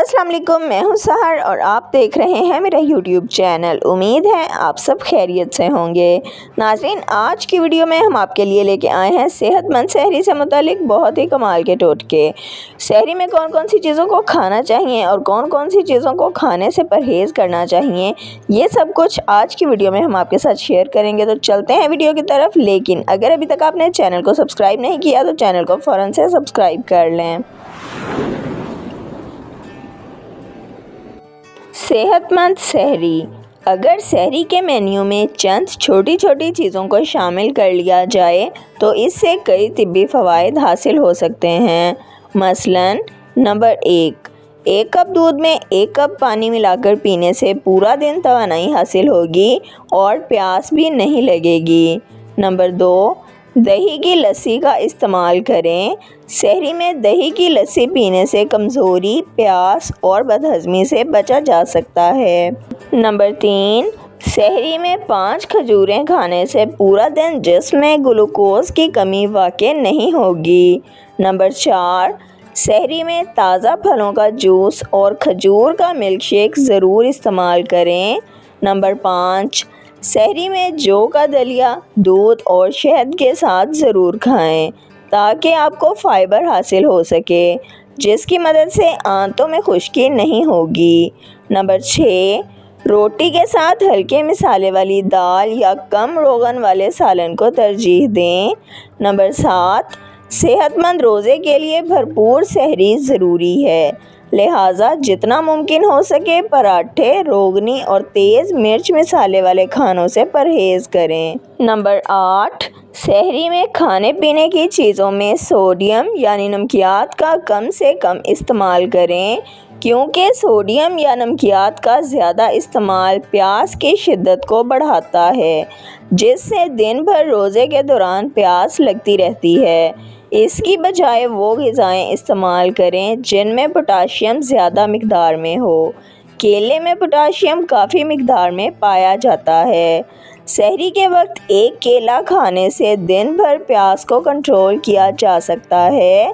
अस्सलाम वालेकुम, मैं हूं सहर और आप देख रहे हैं मेरा यूट्यूब चैनल। उम्मीद है आप सब खैरियत से होंगे। नाज़रीन, आज की वीडियो में हम आपके लिए लेके आए हैं सेहतमंद सहरी से मुतालिक बहुत ही कमाल के टोटके। सहरी में कौन कौन सी चीज़ों को खाना चाहिए और कौन कौन सी चीज़ों को खाने से परहेज़ करना चाहिए, ये सब कुछ आज की वीडियो में हम आपके साथ शेयर करेंगे। तो चलते हैं वीडियो की तरफ। लेकिन अगर अभी तक आपने चैनल को सब्सक्राइब नहीं किया तो चैनल को फ़ौरन से सब्सक्राइब कर लें। सेहतमंद सहरी। अगर सहरी के मेन्यू में चंद छोटी छोटी चीज़ों को शामिल कर लिया जाए तो इससे कई तिब्बी फ़वाइद हासिल हो सकते हैं। मसलन नंबर 1 कप दूध में 1 कप पानी मिलाकर पीने से पूरा दिन तवानाई हासिल होगी और प्यास भी नहीं लगेगी। नंबर 2, दही की लस्सी का इस्तेमाल करें। सहरी में दही की लस्सी पीने से कमज़ोरी, प्यास और बदहज़मी से बचा जा सकता है। नंबर 3, सहरी में 5 खजूरें खाने से पूरा दिन जिस्म में ग्लूकोज़ की कमी वाक़ई नहीं होगी। नंबर 4, सहरी में ताज़ा फलों का जूस और खजूर का मिल्क शेक ज़रूर इस्तेमाल करें। नंबर 5, सहरी में जौ का दलिया दूध और शहद के साथ ज़रूर खाएं ताकि आपको फ़ाइबर हासिल हो सके, जिसकी मदद से आंतों में खुश्की नहीं होगी। नंबर 6, रोटी के साथ हल्के मसाले वाली दाल या कम रोगन वाले सालन को तरजीह दें। नंबर 7, सेहतमंद रोज़े के लिए भरपूर सहरी ज़रूरी है, लिहाजा जितना मुमकिन हो सके पराठे, रोगनी और तेज़ मिर्च मसाले वाले खानों से परहेज़ करें। नंबर 8, सहरी में खाने पीने की चीज़ों में सोडियम यानी नमकियात का कम से कम इस्तेमाल करें, क्योंकि सोडियम या नमकियात का ज़्यादा इस्तेमाल प्यास की शिद्दत को बढ़ाता है, जिससे दिन भर रोज़े के दौरान प्यास लगती रहती है। इसकी बजाय वो ग़िज़ाएँ इस्तेमाल करें जिनमें पोटाशियम ज़्यादा मिक़दार में हो। केले में पोटाशियम काफ़ी मिक़दार में पाया जाता है। सहरी के वक्त 1 केला खाने से दिन भर प्यास को कंट्रोल किया जा सकता है।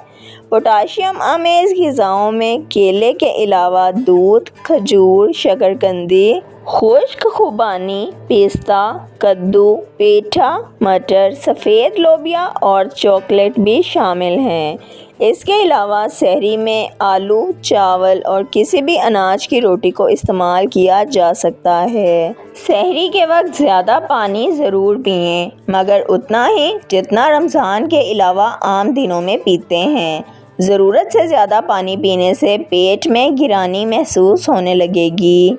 पोटाशियम आमेज़ ग़िज़ाओं में केले के अलावा दूध, खजूर, शकरकंदी, खुश्क खुबानी, पिस्ता, कद्दू, पेठा, मटर, सफ़ेद लोबिया और चॉकलेट भी शामिल हैं। इसके अलावा सहरी में आलू, चावल और किसी भी अनाज की रोटी को इस्तेमाल किया जा सकता है। सहरी के वक्त ज़्यादा पानी ज़रूर पिएं, मगर उतना ही जितना रमज़ान के अलावा आम दिनों में पीते हैं। ज़रूरत से ज़्यादा पानी पीने से पेट में गिरानी महसूस होने लगेगी।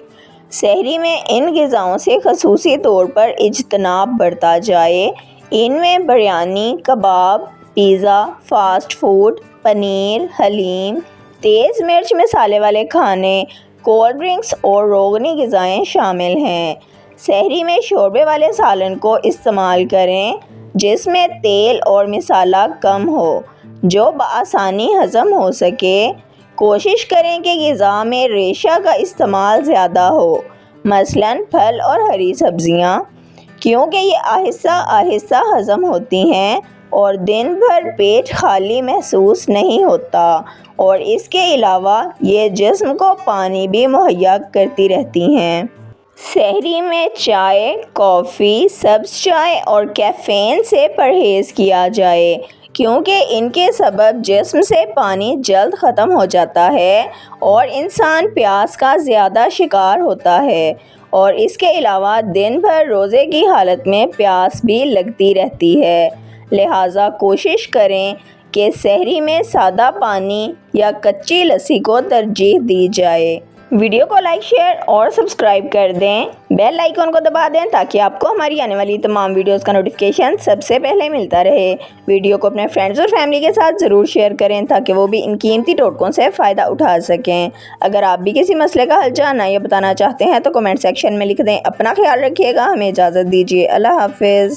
सहरी में इन ग़िज़ाओं से ख़ुसूसी तौर पर इज्तनाब बरता जाए। इनमें biryani, kebab, pizza, fast food, paneer, haleem, तेज़ मिर्च मसाले वाले खाने, कोल्ड ड्रिंक्स और रोगनी ग़िज़ाएँ शामिल हैं। सहरी में शोरबे वाले सालन को इस्तेमाल करें जिसमें तेल और मसाला कम हो, जो बआसानी हज़म हो सके। कोशिश करें कि ग़िज़ा में रेशा का इस्तेमाल ज़्यादा हो, मसलन फल और हरी सब्ज़ियाँ, क्योंकि ये आहिस्ता आहिस्ता हज़म होती हैं और दिन भर पेट खाली महसूस नहीं होता, और इसके अलावा ये जिस्म को पानी भी मुहैया करती रहती हैं। सहरी में चाय, कॉफ़ी, सब्ज़ चाय और कैफ़ीन से परहेज़ किया जाए, क्योंकि इनके सबब जिस्म से पानी जल्द ख़त्म हो जाता है और इंसान प्यास का ज़्यादा शिकार होता है, और इसके अलावा दिन भर रोज़े की हालत में प्यास भी लगती रहती है। लिहाजा कोशिश करें कि सहरी में सादा पानी या कच्ची लस्सी को तरजीह दी जाए। वीडियो को लाइक, शेयर और सब्सक्राइब कर दें। बेल आइकन को दबा दें ताकि आपको हमारी आने वाली तमाम वीडियोस का नोटिफिकेशन सबसे पहले मिलता रहे। वीडियो को अपने फ्रेंड्स और फैमिली के साथ ज़रूर शेयर करें ताकि वो भी इन कीमती टोटकों से फ़ायदा उठा सकें। अगर आप भी किसी मसले का हल जानना या बताना चाहते हैं तो कमेंट सेक्शन में लिख दें। अपना ख्याल रखिएगा। हमें इजाज़त दीजिए। अल्लाह हाफ़िज़।